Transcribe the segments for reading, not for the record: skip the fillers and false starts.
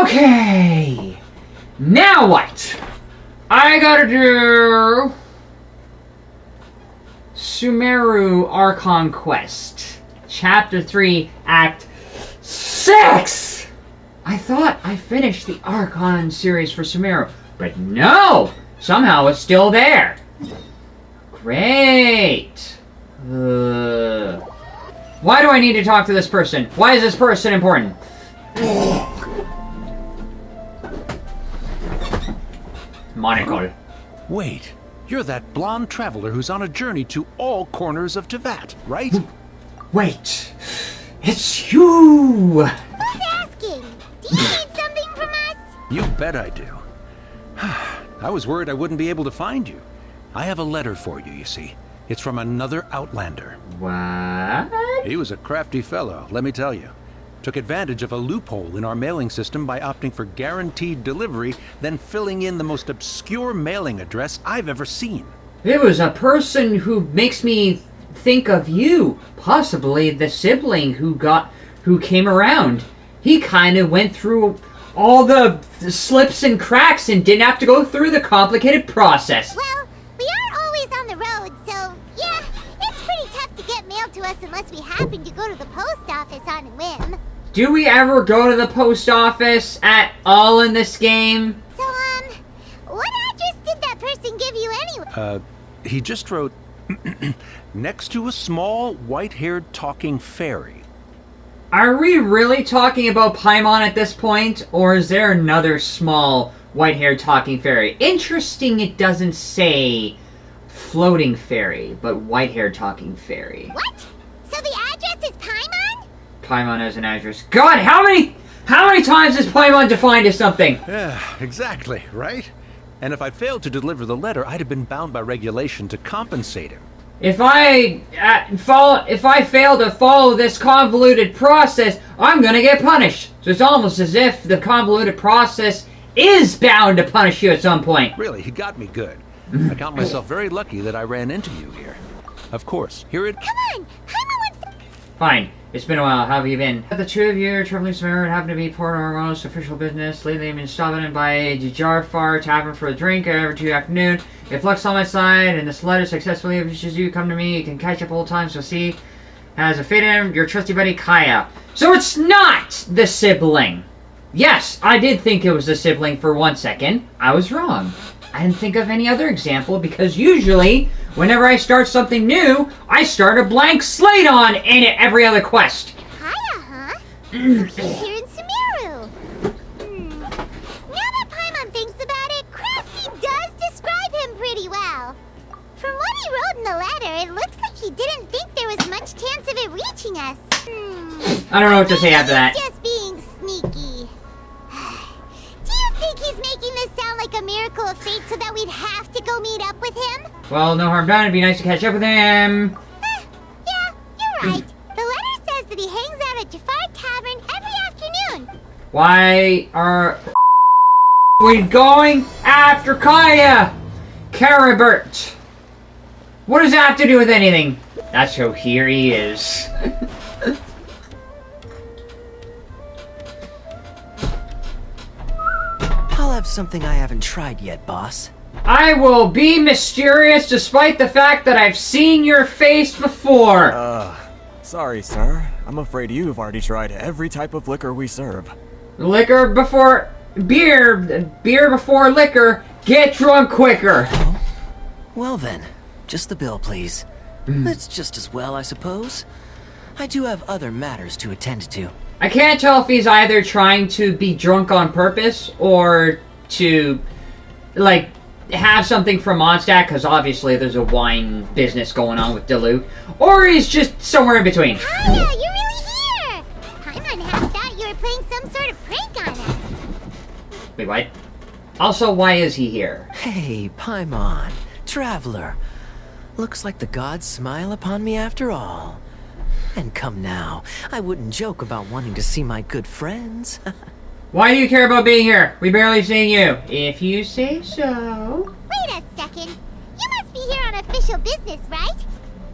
Okay! Now what? I gotta do... Sumeru Archon Quest. Chapter 3, Act 6! I thought I finished the Archon series for Sumeru, but no! Somehow it's still there. Great. Why do I need to talk to this person? Why is this person important? Monocle. Wait, you're that blonde traveler who's on a journey to all corners of Teyvat, right? Wait, it's you! Who's asking? Do you need something from us? You bet I do. I was worried I wouldn't be able to find you. I have a letter for you, you see. It's from another Outlander. What? He was a crafty fellow, let me tell you. Took advantage of a loophole in our mailing system by opting for guaranteed delivery, then filling in the most obscure mailing address I've ever seen. It was a person who makes me think of you. Possibly the sibling who came around. He kind of went through all the slips and cracks and didn't have to go through the complicated process. Well, we are always on the road, so yeah, it's pretty tough to get mail to us unless we happen to go to the post office on a whim. Do we ever go to the post office at all in this game? So, what address did that person give you anyway? He just wrote, next to a small, white-haired talking fairy. Are we really talking about Paimon at this point? Or is there another small, white-haired talking fairy? Interesting it doesn't say floating fairy, but white-haired talking fairy. What? So the address is Paimon? Paimon has an address. God, how many times has Paimon defined as something? Yeah, exactly, right? And if I failed to deliver the letter, I'd have been bound by regulation to compensate him. If I fail to follow this convoluted process, I'm gonna get punished. So it's almost as if the convoluted process is bound to punish you at some point. Really, he got me good. I count myself very lucky that I ran into you here. Of course, here it... Come on! Paimon wants... Fine. It's been a while. How have you been? The two of you are traveling somewhere and happen to be part of our most official business. Lately, I've been stopping in by Jarfar Tavern for a drink every Tuesday afternoon. If luck's on my side and this letter successfully reaches you, come to me. You can catch up old times. So see, has a fate in him, your trusty buddy Kaeya. So it's not the sibling. Yes, I did think it was the sibling for 1 second. I was wrong. I didn't think of any other example because usually, whenever I start something new, I start a blank slate on in every other quest. Kaeya, huh? So he's here in Sumeru. Now that Paimon thinks about it, Crafty does describe him pretty well. From what he wrote in the letter, it looks like he didn't think there was much chance of it reaching us. I don't know what to say after that. He's just being sneaky. Do you think he's making this sound like a miracle of fate so that we'd have to go meet up with him? Well, no harm done. It'd be nice to catch up with him. Yeah, you're right. The letter says that he hangs out at Jafar Tavern every afternoon. Why are we going after Kaeya? Caribert. What does that have to do with anything? That's so here he is. I'll have something I haven't tried yet, boss. I will be mysterious despite the fact that I've seen your face before. Sorry, sir. I'm afraid you've already tried every type of liquor we serve. Liquor before beer, beer before liquor, get drunk quicker. Oh? Well then, just the bill, please. That's just as well, I suppose. I do have other matters to attend to. I can't tell if he's either trying to be drunk on purpose or to, like, have something from Mondstadt, because obviously there's a wine business going on with Diluc, or he's just somewhere in between. Kaeya, you're really here! Paimon half thought you were playing some sort of prank on us. Wait, what? Also, why is he here? Hey, Paimon, traveler. Looks like the gods smile upon me after all. And come now, I wouldn't joke about wanting to see my good friends. Why do you care about being here? We barely seen you. If you say so. Wait a second. You must be here on official business, right?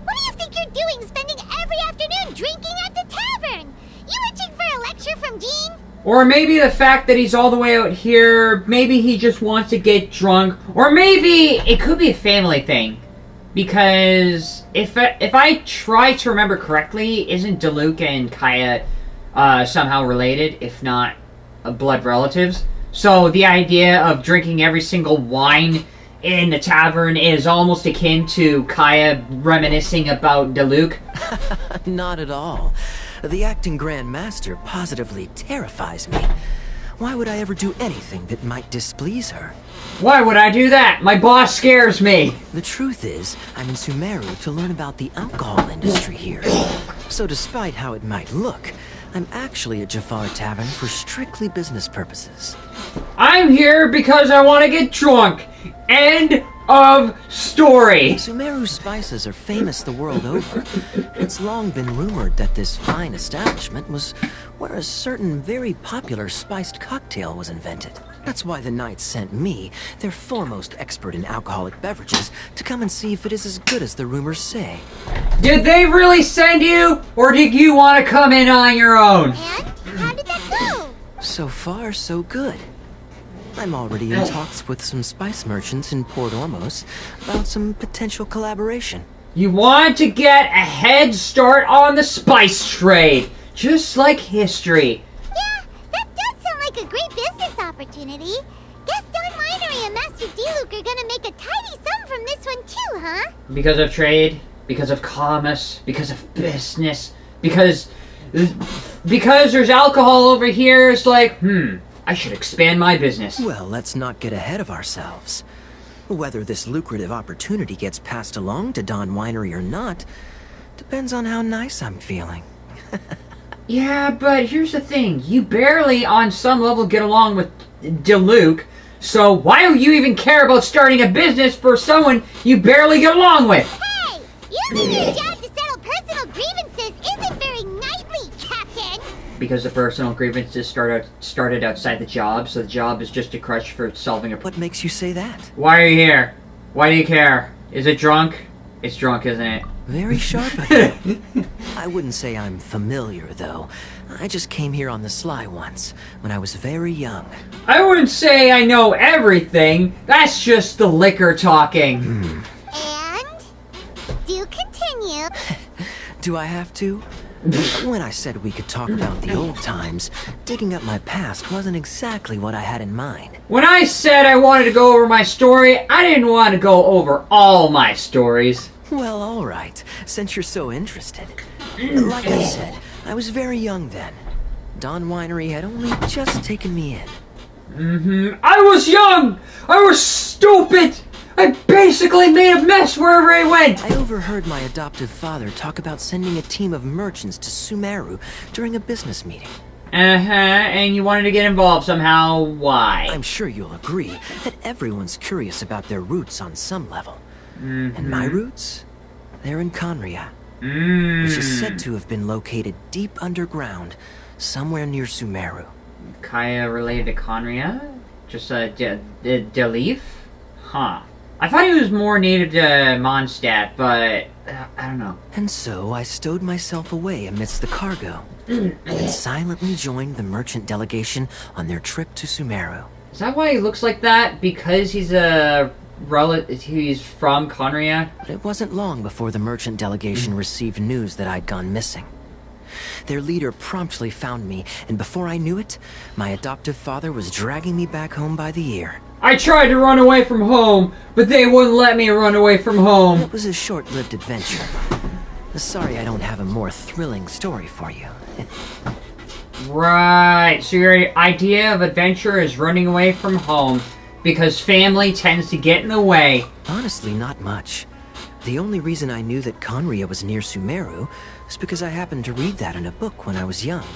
What do you think you're doing spending every afternoon drinking at the tavern? You itching for a lecture from Jean? Or maybe the fact that he's all the way out here, maybe he just wants to get drunk. Or maybe it could be a family thing. Because if I try to remember correctly, isn't Diluc and Kaeya somehow related, if not blood relatives? So the idea of drinking every single wine in the tavern is almost akin to Kaeya reminiscing about Diluc. Not at all. The acting Grand Master positively terrifies me. Why would I ever do anything that might displease her? Why would I do that? My boss scares me. The truth is, I'm in Sumeru to learn about the alcohol industry here. So despite how it might look, I'm actually at Jafar Tavern for strictly business purposes. I'm here because I want to get drunk. End of story. Sumeru spices are famous the world over. It's long been rumored that this fine establishment was where a certain very popular spiced cocktail was invented. That's why the Knights sent me, their foremost expert in alcoholic beverages, to come and see if it is as good as the rumors say. Did they really send you, or did you want to come in on your own? And how did that go? So far, so good. I'm already in talks with some spice merchants in Port Ormos about some potential collaboration. You want to get a head start on the spice trade, just like history. Yeah, that does sound like a great business opportunity. Guess Don Winery and Master Diluc are gonna make a tidy sum from this one too, huh? Because of trade, because of commerce, because of business, because there's alcohol over here. It's like, I should expand my business. Well, let's not get ahead of ourselves. Whether this lucrative opportunity gets passed along to Don Winery or not depends on how nice I'm feeling. Yeah, but here's the thing. You barely, on some level, get along with Diluc, so why do you even care about starting a business for someone you barely get along with? Hey! Using your job to settle personal grievances isn't very knightly, Captain! Because the personal grievances started outside the job, so the job is just a crutch for solving a problem. What makes you say that? Why are you here? Why do you care? Is it drunk? It's drunk, isn't it? Very sharp of you. I wouldn't say I'm familiar, though. I just came here on the sly once, when I was very young. I wouldn't say I know everything. That's just the liquor talking. And? Do continue. Do I have to? When I said we could talk about the old times, digging up my past wasn't exactly what I had in mind. When I said I wanted to go over my story, I didn't want to go over all my stories. Well, all right, since you're so interested. Like I said, I was very young then. Don Winery had only just taken me in. I was young! I was stupid! I basically made a mess wherever I went! I overheard my adoptive father talk about sending a team of merchants to Sumeru during a business meeting. And you wanted to get involved somehow. Why? I'm sure you'll agree that everyone's curious about their roots on some level. And my roots? They're in KHAENRI'AHN, which is said to have been located deep underground, somewhere near Sumeru. Kaeya related to KHAENRI'AHN? Just DAINSLEIF? Huh. I thought he was more native to Mondstadt, but I don't know. And so I stowed myself away amidst the cargo, and silently joined the merchant delegation on their trip to Sumeru. Is that why he looks like that? Because he's he's from KHAENRI'AHN? But it wasn't long before the merchant delegation received news that I'd gone missing. Their leader promptly found me, and before I knew it, my adoptive father was dragging me back home by the ear. I tried to run away from home, but they wouldn't let me run away from home. It was a short-lived adventure. Sorry I don't have a more thrilling story for you. Right, so your idea of adventure is running away from home because family tends to get in the way. Honestly, not much. The only reason I knew that KHAENRI'AHN was near Sumeru is because I happened to read that in a book when I was young.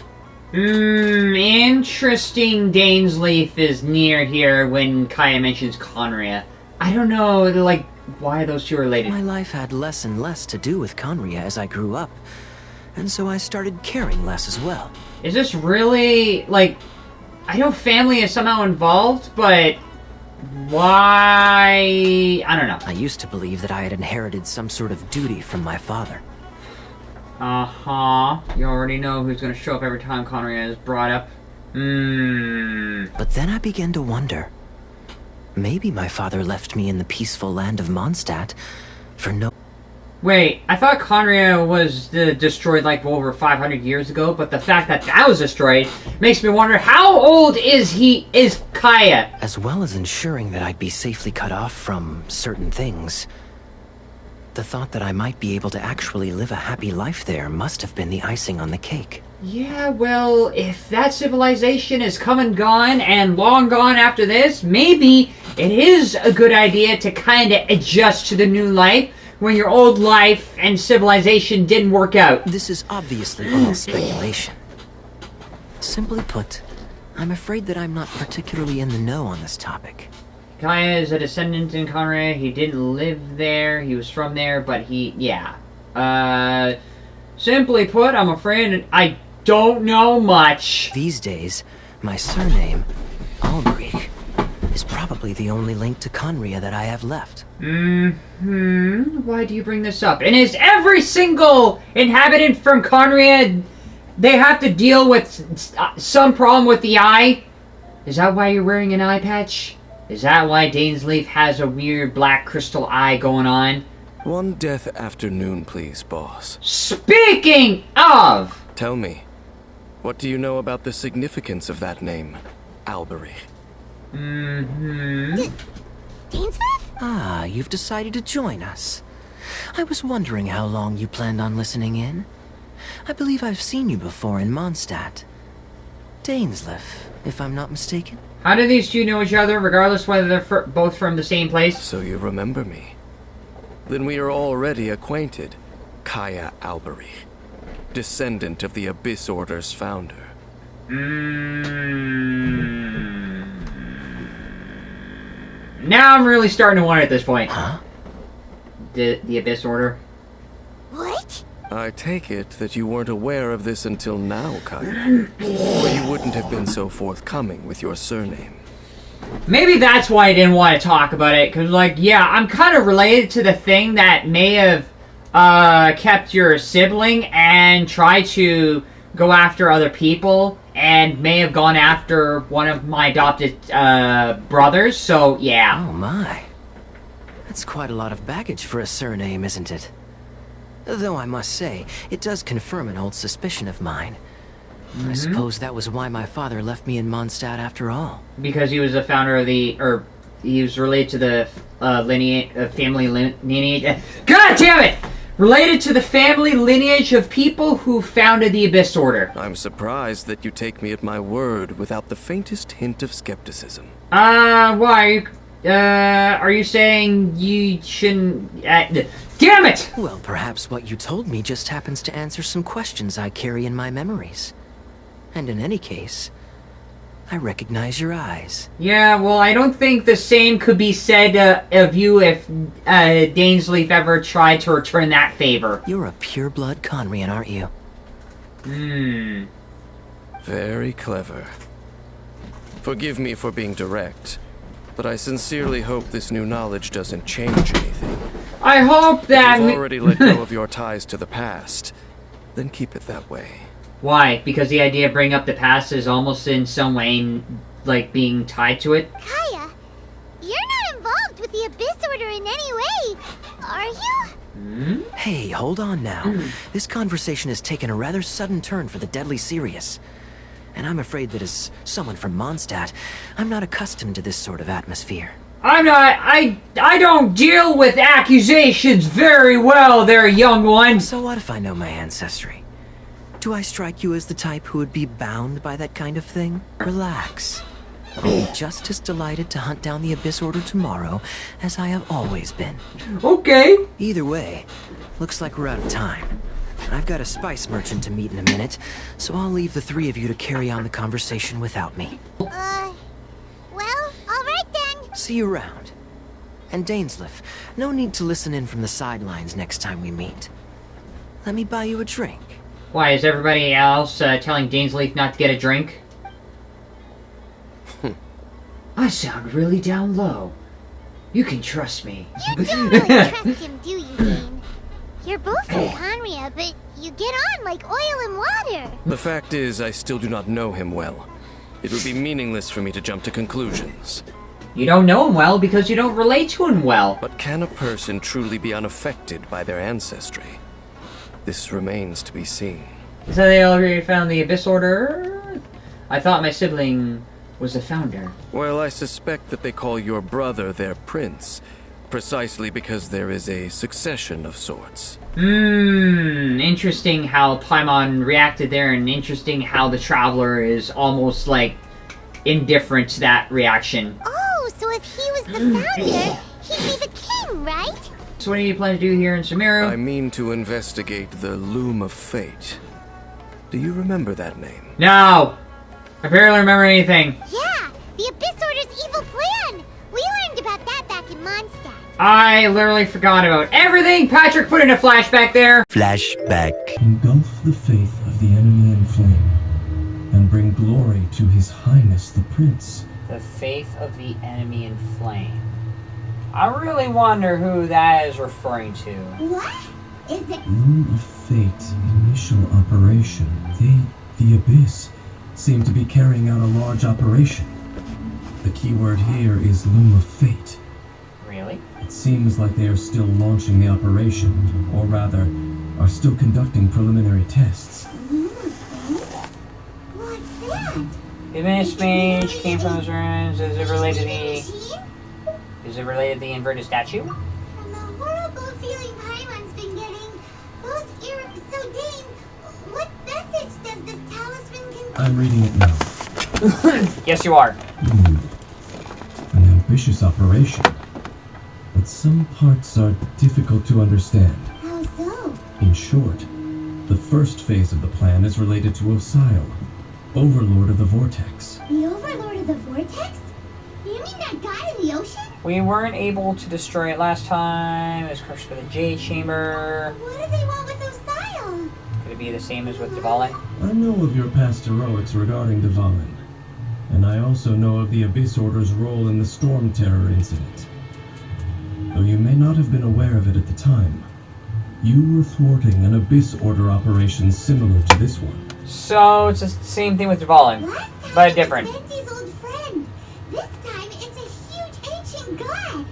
Interesting. DAINSLEIF is near here when Kaeya mentions KHAENRI'AHN. I don't know, like, why those two are related. My life had less and less to do with KHAENRI'AHN as I grew up, and so I started caring less as well. Is this really, like, I know family is somehow involved, but why? I don't know. I used to believe that I had inherited some sort of duty from my father. You already know who's gonna show up every time KHAENRI'AHN is brought up. But then I began to wonder. Maybe my father left me in the peaceful land of Mondstadt for no... Wait, I thought Khaenri'ah was destroyed like over 500 years ago, but the fact that that was destroyed makes me wonder how old is Kaeya? As well as ensuring that I'd be safely cut off from certain things. The thought that I might be able to actually live a happy life there must have been the icing on the cake. Yeah, well, if that civilization is come and gone and long gone after this, maybe it is a good idea to kind of adjust to the new life when your old life and civilization didn't work out. This is obviously all speculation. Simply put, I'm afraid that I'm not particularly in the know on this topic. Kaeya is a descendant in Khaenri'ah. He didn't live there. He was from there, but simply put, I'm afraid I don't know much. These days, my surname, Alberich, is probably the only link to Khaenri'ah that I have left. Why do you bring this up? And is every single inhabitant from Khaenri'ah, they have to deal with some problem with the eye? Is that why you're wearing an eye patch? Is that why Dainsleif has a weird black crystal eye going on? One death afternoon, please, boss. Speaking of! Tell me, what do you know about the significance of that name, Alberich? Dainsleif? Ah, you've decided to join us. I was wondering how long you planned on listening in. I believe I've seen you before in Mondstadt. Dainsleif, if I'm not mistaken. How do these two know each other, regardless whether they're both from the same place? So you remember me. Then we are already acquainted. Kaeya Alberich, descendant of the Abyss Order's founder. Now I'm really starting to wonder at this point. Huh? The Abyss Order? What? I take it that you weren't aware of this until now, Kaeya. Or you wouldn't have been so forthcoming with your surname. Maybe that's why I didn't want to talk about it, because, like, yeah, I'm kind of related to the thing that may have kept your sibling and tried to go after other people, and may have gone after one of my adopted brothers, so, yeah. Oh my. That's quite a lot of baggage for a surname, isn't it? Though I must say, it does confirm an old suspicion of mine. I suppose that was why my father left me in Mondstadt after all. Because he was the founder of he was related to the family lineage. God damn it! Related to the family lineage of people who founded the Abyss Order. I'm surprised that you take me at my word without the faintest hint of skepticism. Why? Are you saying you shouldn't... damn it! Well, perhaps what you told me just happens to answer some questions I carry in my memories. And in any case, I recognize your eyes. Yeah, well, I don't think the same could be said of you if Dainsleif ever tried to return that favor. You're a pure-blood Khaenri'ahn, aren't you? Very clever. Forgive me for being direct, but I sincerely hope this new knowledge doesn't change anything. I hope that... If you've already let go of your ties to the past, then keep it that way. Why? Because the idea of bringing up the past is almost in some way, like, being tied to it? Kaeya, you're not involved with the Abyss Order in any way, are you? Hey, hold on now. This conversation has taken a rather sudden turn for the deadly serious. And I'm afraid that as someone from Mondstadt, I'm not accustomed to this sort of atmosphere. I'm not... I don't deal with accusations very well there, young one. So what if I know my ancestry? Do I strike you as the type who would be bound by that kind of thing? Relax. I'll be just as delighted to hunt down the Abyss Order tomorrow as I have always been. Okay. Either way, looks like we're out of time. I've got a spice merchant to meet in a minute, so I'll leave the three of you to carry on the conversation without me. Well, alright then. See you around. And Dainsleif, no need to listen in from the sidelines next time we meet. Let me buy you a drink. Why, is everybody else telling Dainsleif not to get a drink? I sound really down low. You can trust me. You don't really trust him, do you, Dane? You're both from Khaenri'ah, but you get on like oil and water. The fact is, I still do not know him well. It would be meaningless for me to jump to conclusions. You don't know him well because you don't relate to him well. But can a person truly be unaffected by their ancestry? This remains to be seen. So they already found the Abyss Order? I thought my sibling was the founder. Well, I suspect that they call your brother their prince, precisely because there is a succession of sorts. Interesting how Paimon reacted there, and interesting how the Traveler is almost, like, indifferent to that reaction. Oh, so if he was the founder, he'd be the king, right? So what do you plan to do here in Sumeru? I mean to investigate the Loom of Fate. Do you remember that name? No! I barely remember anything. Yeah, the Abyss Order's evil plan. We learned about that back in Mondstadt. I literally forgot about everything. Patrick put in a flashback there. Flashback. Engulf the faith of the enemy in flame, and bring glory to His Highness the Prince. The faith of the enemy in flame. I really wonder who that is referring to. What? Is it? Loom of Fate initial operation. The Abyss, seem to be carrying out a large operation. The keyword here is Loom of Fate. Really? It seems like they are still launching the operation, or rather, are still conducting preliminary tests. What's that? The Abyss Mage came from those ruins. Is it related to the inverted statue? From the horrible feeling Paimon's been getting, those so Dane, what message does this talisman contain? I'm reading it now. Yes, you are. An ambitious operation. But some parts are difficult to understand. How so? In short, the first phase of the plan is related to Osile, Overlord of the Vortex. The Overlord of the Vortex? You mean that guy in the ocean? We weren't able to destroy it last time. It was crushed by the Jade Chamber. What do they want with Osile? Could it be the same as with Dvalin? I know of your past heroics regarding Dvalin, and I also know of the Abyss Order's role in the Storm Terror incident. Though you may not have been aware of it at the time, you were thwarting an Abyss Order operation similar to this one. So it's the same thing with Dvalin, but different. Benji's old friend. This time it's a huge ancient god.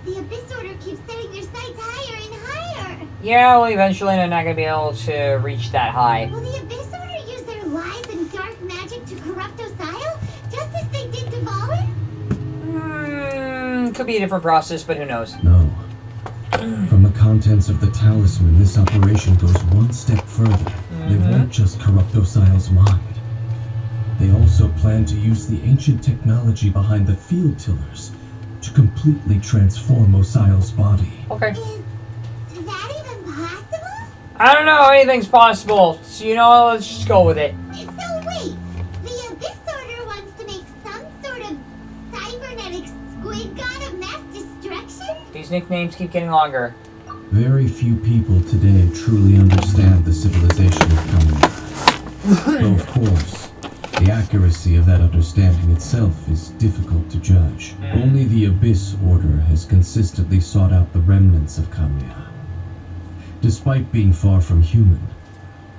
The Abyss Order keeps setting their sights higher and higher. Yeah, well, eventually they're not going to be able to reach that high. Will the Abyss Order use their lies and dark magic to corrupt Osile, just as they did Dvalin? Could be a different process, but who knows? No. From the contents of the talisman, this operation goes one step further. They won't just corrupt Osile's mind. They also plan to use the ancient technology behind the field tillers to completely transform Osile's body. Okay. Is that even possible? I don't know, anything's possible. So, you know, let's just go with it. So wait, the Abyss Order wants to make some sort of cybernetic squid god of mass destruction? These nicknames keep getting longer. Very few people today truly understand the civilization of Kamina. Though, of course, the accuracy of that understanding itself is difficult to judge. Only the Abyss Order has consistently sought out the remnants of Kamina. Despite being far from human,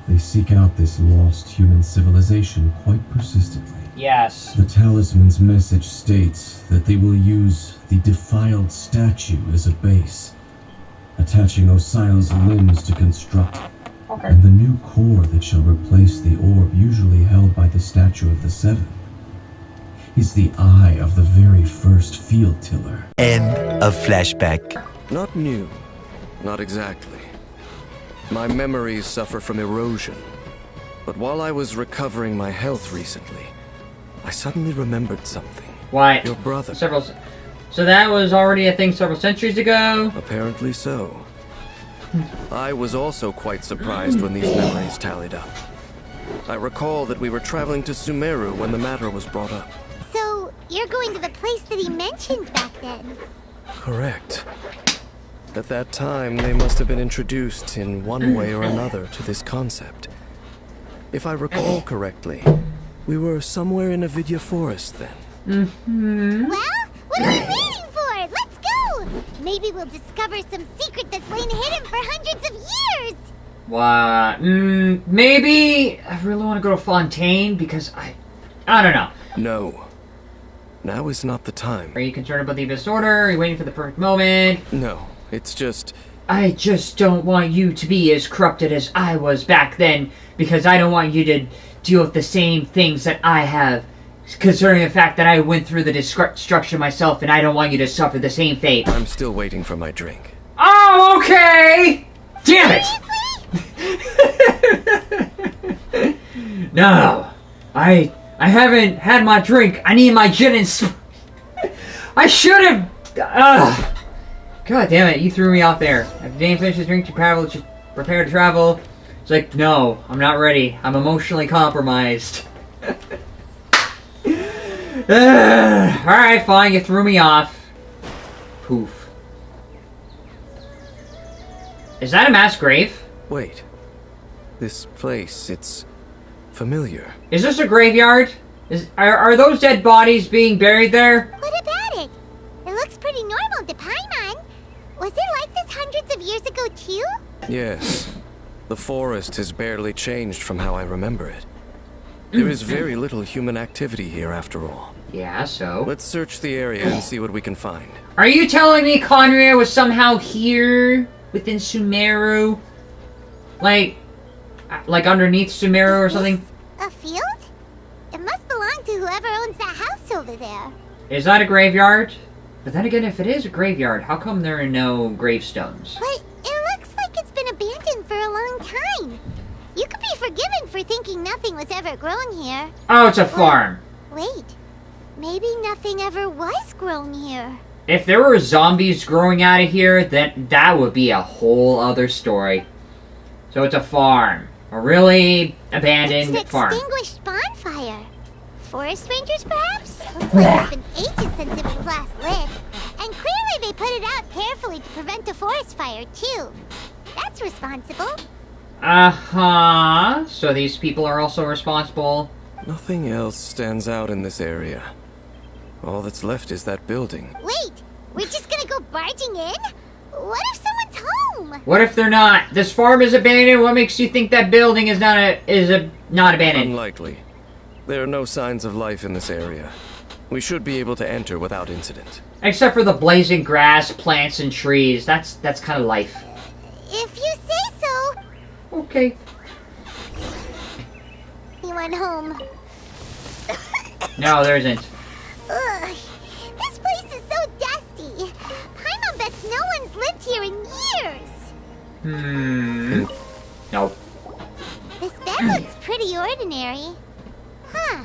they seek out this lost human civilization quite persistently. Yes. The talisman's message states that they will use the defiled statue as a base, attaching Osile's limbs to construct, and the new core that shall replace the orb usually held by the Statue of the Seven is the eye of the very first field tiller. End of flashback. Not new. Not exactly. My memories suffer from erosion. But while I was recovering my health recently, I suddenly remembered something. What? Your brother. So that was already a thing several centuries ago? Apparently so. I was also quite surprised when these memories tallied up. I recall that we were traveling to Sumeru when the matter was brought up. So, you're going to the place that he mentioned back then? Correct. At that time, they must have been introduced in one way or another to this concept. If I recall correctly, we were somewhere in Avidya Forest then. Well, what are we waiting for? Let's go! Maybe we'll discover some secret that's lain hidden for hundreds of years! What? Maybe I really want to go to Fontaine because I don't know. No. Now is not the time. Are you concerned about the Abyss Order? Are you waiting for the perfect moment? No, it's just... I just don't want you to be as corrupted as I was back then, because I don't want you to deal with the same things that I have, considering the fact that I went through the destruction myself, and I don't want you to suffer the same fate. I'm still waiting for my drink. Oh, okay! Damn it! No, I haven't had my drink. I need my gin and I should have. God damn it! You threw me off there. After Dane finishes drink, you prepare to travel. It's like, no, I'm not ready. I'm emotionally compromised. Alright, fine. You threw me off. Poof. Is that a mass grave? Wait. This place, it's familiar. Is this a graveyard? Are those dead bodies being buried there? What about it? It looks pretty normal to Paimon. Was it like this hundreds of years ago too? Yes. The forest has barely changed from how I remember it. There is very little human activity here after all. Yeah, so? Let's search the area and see what we can find. Are you telling me KHAENRI'AHN was somehow here within Sumeru? Like underneath Sumeru or something? A field? It must belong to whoever owns that house over there. Is that a graveyard? But then again, if it is a graveyard, how come there are no gravestones? But it looks like it's been abandoned for a long time. You could be forgiven for thinking nothing was ever grown here. Oh, it's a farm. Wait, maybe nothing ever was grown here. If there were zombies growing out of here, then that would be a whole other story. So it's a farm. A really abandoned it's an farm. Extinguished bonfire. Forest rangers, perhaps? Looks like it's been ages since it was last lit. And clearly they put it out carefully to prevent a forest fire, too. That's responsible. Uh-huh. So these people are also responsible. Nothing else stands out in this area. All that's left is that building. Wait, we're just gonna go barging in? What if someone's home? What if they're not? This farm is abandoned. What makes you think that building is not abandoned? Unlikely. There are no signs of life in this area. We should be able to enter without incident. Except for the blazing grass, plants, and trees. That's kind of life. If you say so. Okay. He went home. No, there isn't. Ugh, this place is so dusty. Paimon bets no one's lived here in years. Nope. This bed looks pretty ordinary. Huh.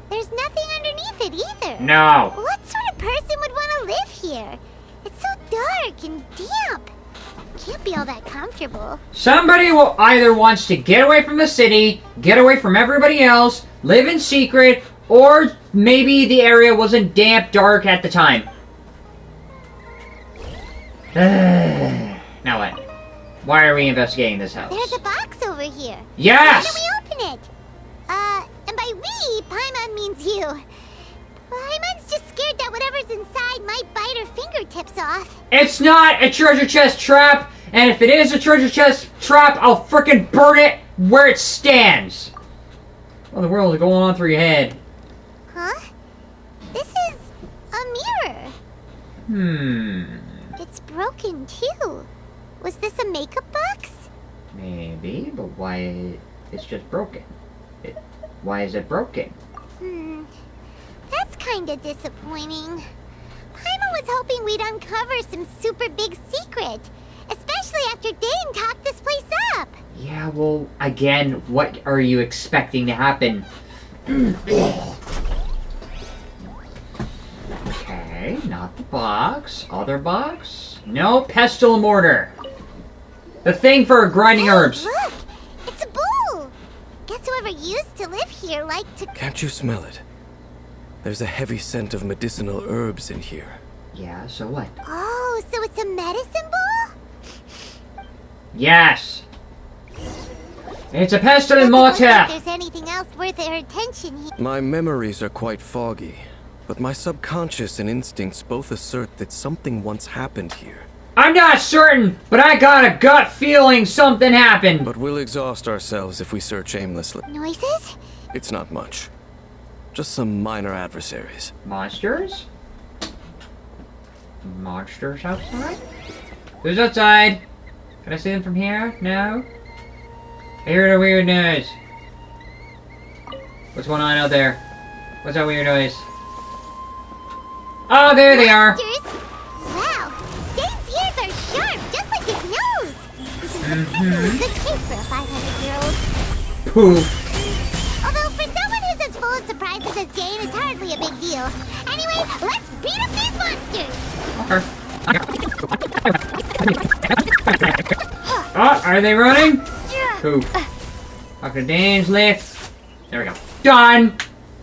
There's nothing underneath it either. No. What sort of person would want to live here? It's so dark and damp. Can't be all that comfortable. Somebody will either wants to get away from the city, get away from everybody else, live in secret, or maybe the area wasn't damp, dark at the time. Now what? Why are we investigating this house? There's a box over here. Yes! Why don't we open it? And by we, Paimon means you. Paimon's just scared that whatever's inside might bite her fingertips off. It's not a treasure chest trap, and if it is a treasure chest trap, I'll frickin' burn it where it stands. What in the world is going on through your head? Huh? This is a mirror. It's broken too. Was this a makeup box? Maybe, but why? It's just broken. Why is it broken? That's kinda disappointing. Paimon was hoping we'd uncover some super big secret. Especially after Dane talked this place up. Yeah, well, again, what are you expecting to happen? Okay, not the box. Other box? No, pestle and mortar. The thing for grinding herbs. Look! It's a bowl! Guess whoever used to live here liked to... Can't you smell it? There's a heavy scent of medicinal herbs in here. Yeah, so what? Oh, so it's a medicine bowl? Yes! It's a pestle and Doesn't look mortar! like there's anything else worth their attention here. My memories are quite foggy, but my subconscious and instincts both assert that something once happened here. I'm not certain, but I got a gut feeling something happened. But we'll exhaust ourselves if we search aimlessly. Noises? It's not much. Just some minor adversaries. Monsters? Monsters outside? Who's outside? Can I see them from here? No? I heard a weird noise. What's going on out there? What's that weird noise? Oh, there they are! Monsters? Wow, Dane's ears are sharp, just like his nose! This is a good case for a 500-year-old. Poof. Although, for someone who's as full of surprises as Dane, it's hardly a big deal. Anyway, let's beat up these monsters! Oh, are they running? Poof. Dr. DAINSLEIF'S. There we go. Done!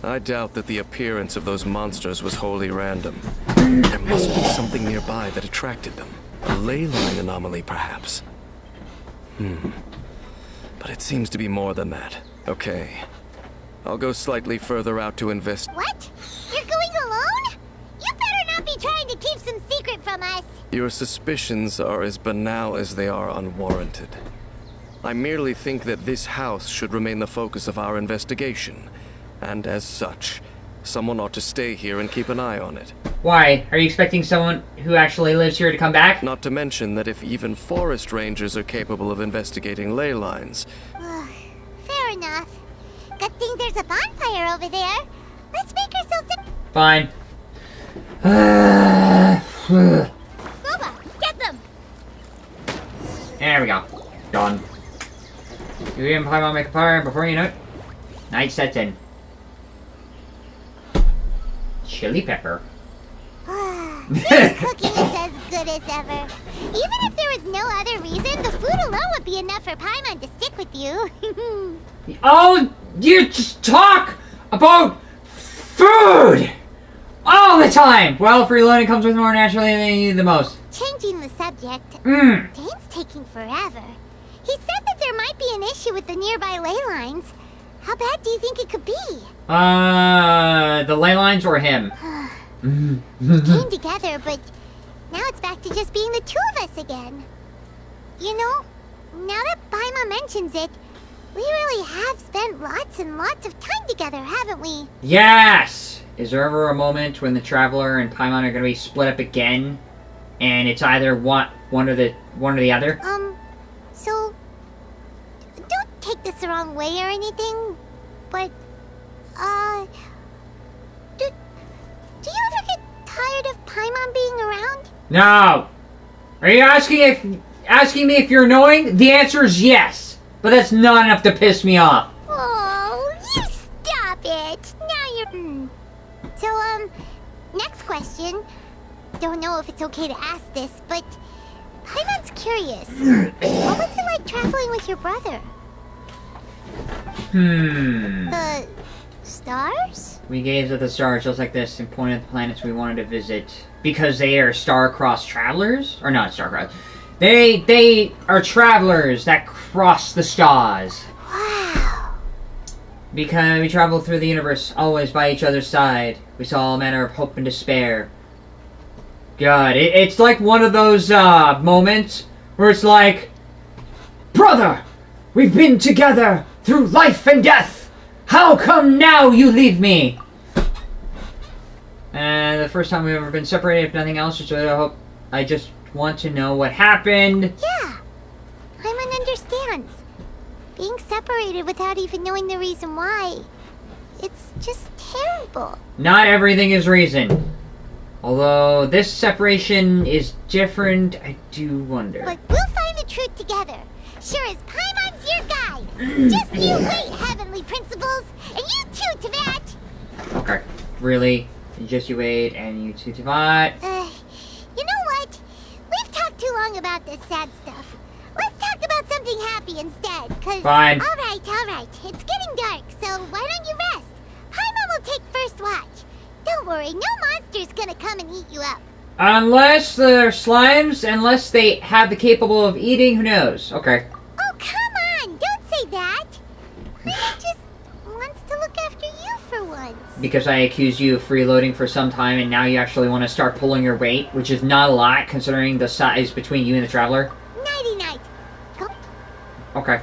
I doubt that the appearance of those monsters was wholly random. There must be something nearby that attracted them. A ley line anomaly, perhaps. But it seems to be more than that. Okay. I'll go slightly further out to invest. What? You're going alone? You better not be trying to keep some secret from us. Your suspicions are as banal as they are unwarranted. I merely think that this house should remain the focus of our investigation. And as such, someone ought to stay here and keep an eye on it. Why? Are you expecting someone who actually lives here to come back? Not to mention that if even forest rangers are capable of investigating ley lines... Fair enough. Good thing there's a bonfire over there. Let's make ourselves a... Fine. Boba, get them! There we go. Done. You and Paimon make a fire, and before you know it, night sets in. Chili pepper. This cooking is as good as ever. Even if there was no other reason, the food alone would be enough for Paimon to stick with you. Oh, you just talk about food all the time. Well, free loading comes with more naturally than you need the most. Changing the subject, Dane's taking forever. He said that there might be an issue with the nearby ley lines. How bad do you think it could be? The ley lines or him? We came together, but now it's back to just being the two of us again. You know, now that Paimon mentions it, we really have spent lots and lots of time together, haven't we? Yes! Is there ever a moment when the Traveler and Paimon are going to be split up again, and it's either one or the other? So don't take this the wrong way or anything, but do you ever get tired of Paimon being around? No. Are you asking me if you're annoying? The answer is yes, but that's not enough to piss me off. Oh, you stop it! Now you're... So, next question. Don't know if it's okay to ask this, but Paimon's curious. What was it like traveling with your brother? The stars? We gazed at the stars just like this and pointed at the planets we wanted to visit. Because they are star-crossed travelers? Or not star-crossed. They are travelers that cross the stars. Wow. Because we travel through the universe, always by each other's side. We saw all manner of hope and despair. God, it's like one of those moments where it's like, brother, we've been together through life and death. How come now you leave me? And the first time we've ever been separated, if nothing else, I just want to know what happened. Yeah, Paimon understands. Being separated without even knowing the reason why, it's just terrible. Not everything is reason. Although this separation is different, I do wonder. But we'll find the truth together. Sure as Paimon's your guide. Just you wait, Heavenly Principles, and you too, Tavat. Okay, really? Just you wait, and you too, Tavat. You know what? We've talked too long about this sad stuff. Let's talk about something happy instead, cause... Fine. Alright. It's getting dark, so why don't you rest? Paimon will take first watch. Don't worry, no monster's gonna come and eat you up. Unless they're slimes, unless they have the capable of eating, who knows? Okay. Oh, come on! Don't say that! Paimon just wants to look after you for once. Because I accused you of freeloading for some time, and now you actually want to start pulling your weight, which is not a lot, considering the size between you and the Traveler. Nighty-night. Go. Okay.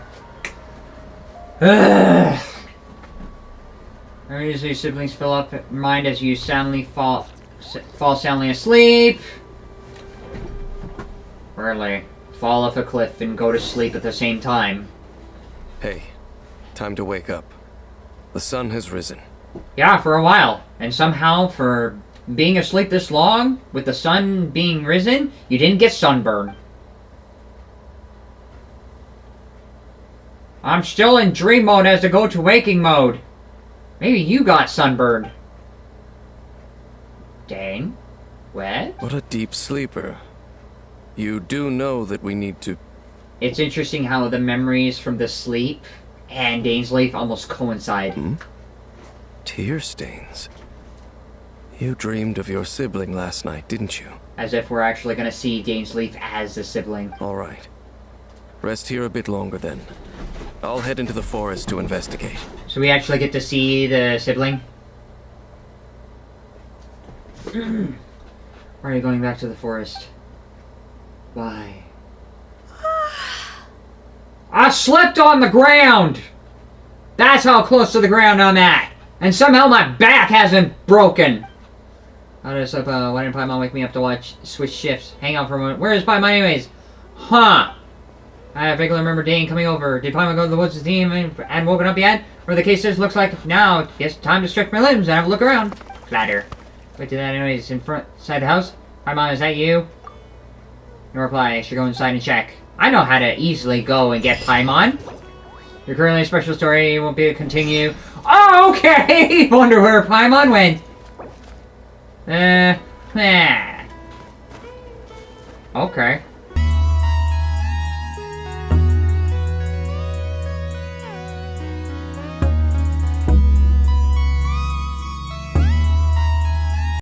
Memories of your siblings fill up your mind as you soundly fall soundly asleep. Really, fall off a cliff and go to sleep at the same time. Hey, time to wake up. The sun has risen. Yeah, for a while. And somehow, for being asleep this long, with the sun being risen, you didn't get sunburned. I'm still in dream mode as to go to waking mode. Maybe you got sunburned. Dang. What? What a deep sleeper. You do know that we need to... It's interesting how the memories from the sleep and Dainsleif almost coincide. Tear stains. You dreamed of your sibling last night, didn't you? As if we're actually going to see Dainsleif as the sibling. All right. Rest here a bit longer then. I'll head into the forest to investigate. So we actually get to see the sibling? Why are you going back to the forest? Why? I slept on the ground! That's how close to the ground I'm at! And somehow my back hasn't broken! How did I sleep? Why didn't Paimon wake me up to switch shifts? Hang on for a moment. Where is Paimon anyways? Huh! I vaguely remember Dane coming over. Did Paimon go to the woods with the team and woken up yet? Or the case is, looks like now it's time to stretch my limbs and have a look around. Clatter. Wait, did that anyways inside the house? Paimon, is that you? No reply. I should go inside and check. I know how to easily go and get Paimon. You're currently a special story. Won't be able to continue. Oh, okay! Wonder where Paimon went. Okay.